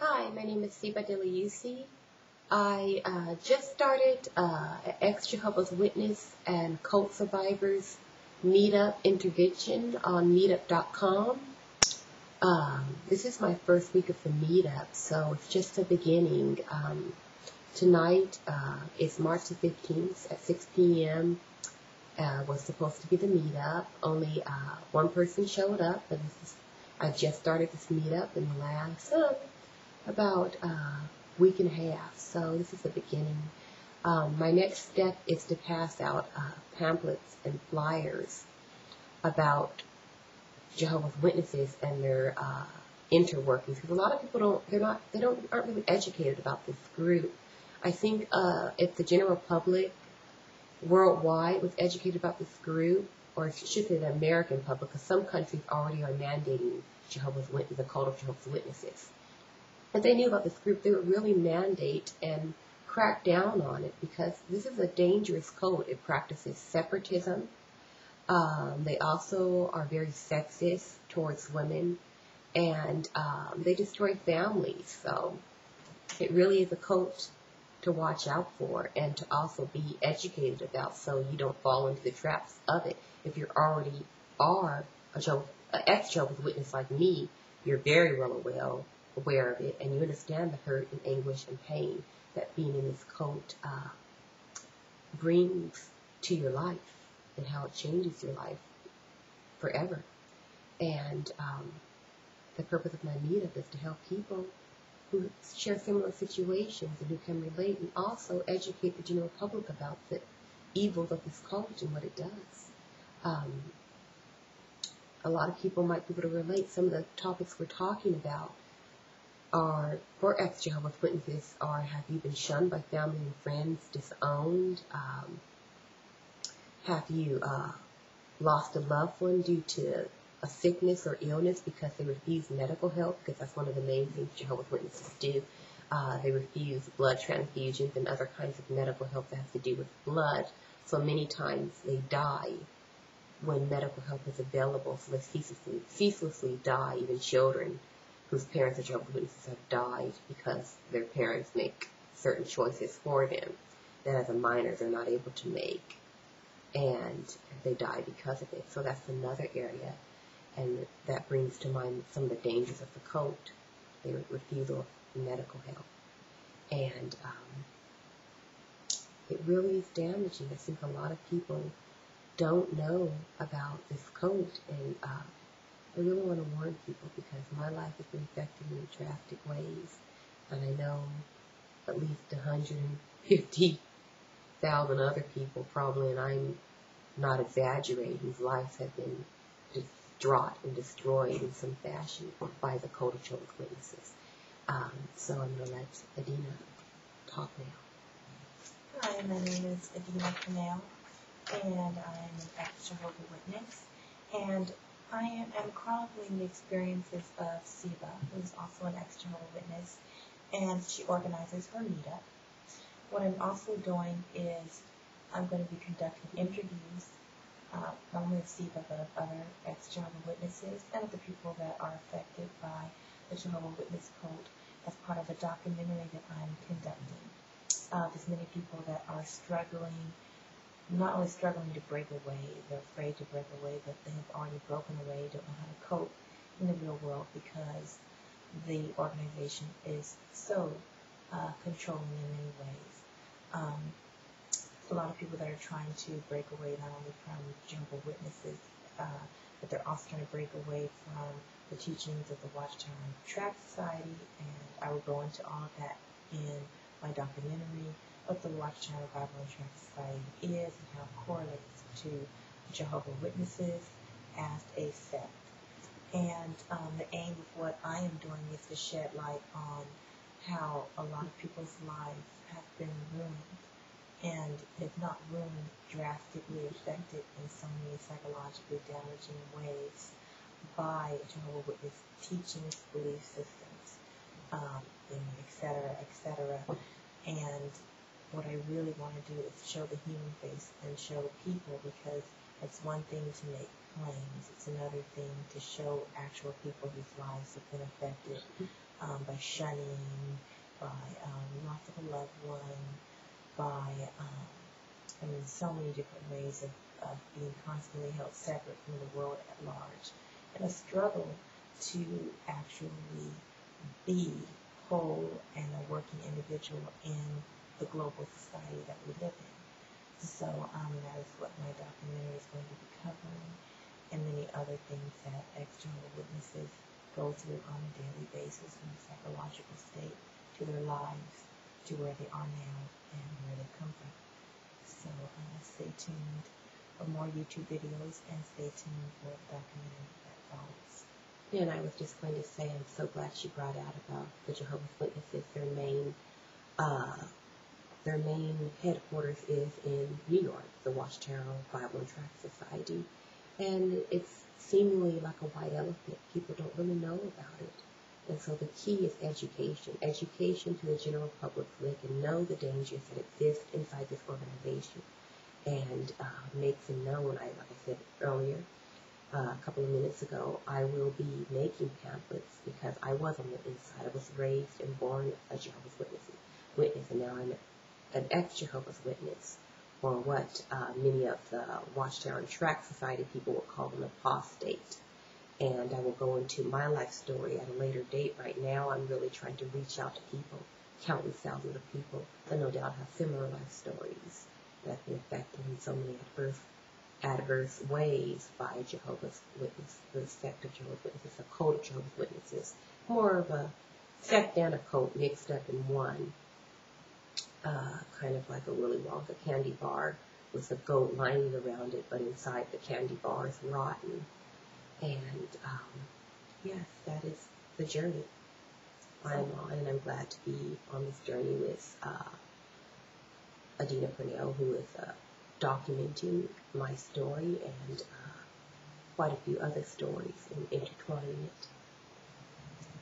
Hi, my name is Siba Deliusi. I just started Ex-Jehovah's Witness and Cult Survivors Meetup intervention on meetup.com. This is my first week of the meetup, so it's just the beginning. Tonight is March the 15th at 6 p.m. Was supposed to be the meetup. Only one person showed up, but I just started this meetup in the last about week and a half, so this is the beginning. My next step is to pass out pamphlets and flyers about Jehovah's Witnesses and their interworkings, because a lot of people aren't really educated about this group. I think if the general public worldwide was educated about this group, or it should say the American public, because some countries already are mandating Jehovah's Witnesses, the cult of Jehovah's Witnesses. If they knew about this group, they would really mandate and crack down on it, because this is a dangerous cult. It practices separatism. They also are very sexist towards women, and they destroy families. So it really is a cult to watch out for and to also be educated about, so you don't fall into the traps of it. If you already are an ex-Jehovah's Witness like me, you're very well aware of it, and you understand the hurt and anguish and pain that being in this cult brings to your life, and how it changes your life forever. And the purpose of my meetup is to help people who share similar situations and who can relate, and also educate the general public about the evils of this cult and what it does. A lot of people might be able to relate. Some of the topics we're talking about are for ex-Jehovah's Witnesses are: have you been shunned by family and friends, disowned? Have you lost a loved one due to a sickness or illness because they refuse medical help? Because that's one of the main things Jehovah's Witnesses do. They refuse blood transfusions and other kinds of medical help that has to do with blood. So many times they die when medical help is available. So they ceaselessly die. Even children whose parents are Jehovah's Witnesses have died because their parents make certain choices for them that as a minor they're not able to make, and they die because of it. So that's another area, and that brings to mind some of the dangers of the cult. Their refusal of medical help, and it really is damaging. I think a lot of people don't know about this cult, and I really want to warn people, because my life has been affected in drastic ways, and I know at least 150,000 other people probably, and I'm not exaggerating, whose lives have been distraught and destroyed in some fashion by the cult of Jehovah's Witnesses. So I'm going to let Adina talk now. Hi, my name is Adina Canal, and I'm an ex-Jehovah's Witness, and I am chronicling the experiences of Siba, who is also an ex-Jehovah's Witness, and she organizes her meetup. What I'm also doing is I'm going to be conducting interviews, not only of Siba, but of other ex-Jehovah's Witnesses and of the people that are affected by the Jehovah's Witness cult as part of a documentary that I'm conducting. There's many people that are struggling, not only struggling to break away, they're afraid to break away, but they have already broken away, don't know how to cope in the real world because the organization is so controlling in many ways. A lot of people that are trying to break away not only from Jehovah's Witnesses, but they're also trying to break away from the teachings of the Watchtower and Tract Society, and I will go into all of that in my documentary, what the Watchtower Bible and Tract Society is and how it correlates to Jehovah's Witnesses as a sect. And the aim of what I am doing is to shed light on how a lot of people's lives have been ruined, and if not ruined, drastically affected in so many psychologically damaging ways by Jehovah's Witness teachings, belief systems, et cetera, et cetera. And what I really want to do is show the human face and show people, because it's one thing to make claims. It's another thing to show actual people whose lives have been affected by shunning, by loss of a loved one, by so many different ways of being constantly held separate from the world at large, and a struggle to actually be whole and a working individual in the global society that we live in. So that is what my documentary is going to be covering, and many other things that Ex-Jehovah Witnesses go through on a daily basis, from the psychological state to their lives, to where they are now and where they come from. So stay tuned for more YouTube videos, and stay tuned for the documentary that follows. And I was just going to say, I'm so glad she brought out about the Jehovah's Witnesses. Their main headquarters is in New York, the Watchtower Bible and Tract Society. And it's seemingly like a white elephant. People don't really know about it. And so the key is education. Education to the general public so they can know the dangers that exist inside this organization, and make them known. Like I said earlier, a couple of minutes ago, I will be making pamphlets because I was on the inside. I was raised and born a Jehovah's Witness, and now I'm an ex-Jehovah's Witness, or what many of the Watchtower and Tract Society people would call an apostate. And I will go into my life story at a later date. Right now, I'm really trying to reach out to people, countless thousands of people that no doubt have similar life stories that have been affected in so many adverse ways by Jehovah's Witnesses, the sect of Jehovah's Witnesses, a cult of Jehovah's Witnesses, more of a sect and a cult mixed up in one. Kind of like a Willy Wonka candy bar with a goat lining around it, but inside the candy bar is rotten. And yes, that is the journey I'm on, and I'm glad to be on this journey with Adina Purnell, who is documenting my story and quite a few other stories and intertwining it.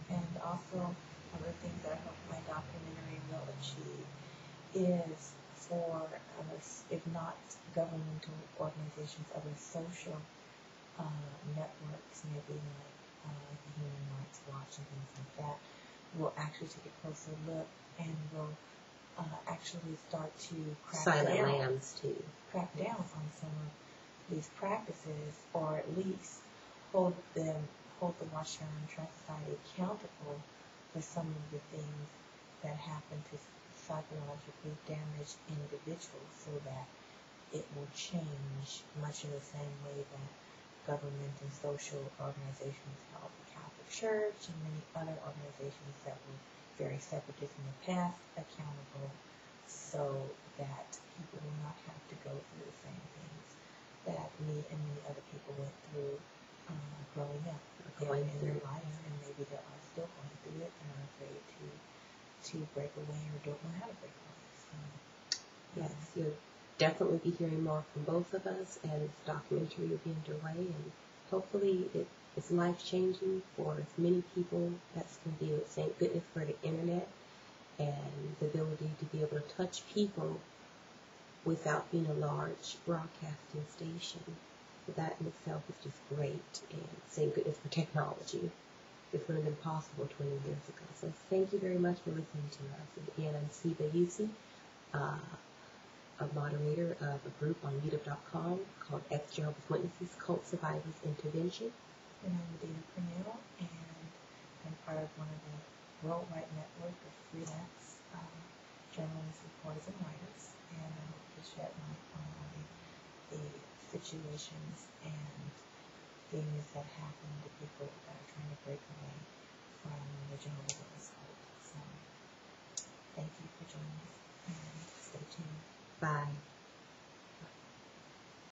And also, one of the things that I hope my documentary will achieve is for us, if not governmental organizations, other social networks, maybe like the Human Rights Watch and things like that, will actually take a closer look and will actually start to crack down on some of these practices, or at least hold the Watchtower and Tract Society accountable for some of the things that happen to psychologically damaged individuals, so that it will change much in the same way that government and social organizations held the Catholic Church and many other organizations that were very separatist in the past accountable, so that people will not have to go through the same things that me and many other people went through growing up in their lives, and maybe they are still going through it and are afraid to break away or don't know how to break away. So, yes, you'll definitely be hearing more from both of us, and this documentary will be underway, and hopefully it's life-changing for as many people as can view it. Thank goodness for the internet and the ability to be able to touch people without being a large broadcasting station. So that in itself is just great, and thank goodness for technology. This would have been possible 20 years ago. So thank you very much for listening to us. Again, I'm Siba Yusi, a moderator of a group on meetup.com called Ex-Jehovah's Witnesses, Cult Survivors Intervention. And I'm Adina Purnell, and I'm part of one of the worldwide network of freelance journalists, reporters, and writers. And I hope to shed light on the situations and things that happen to people that are trying to break away from the Jehovah's Witness cult. So, thank you for joining us, and stay tuned. Bye.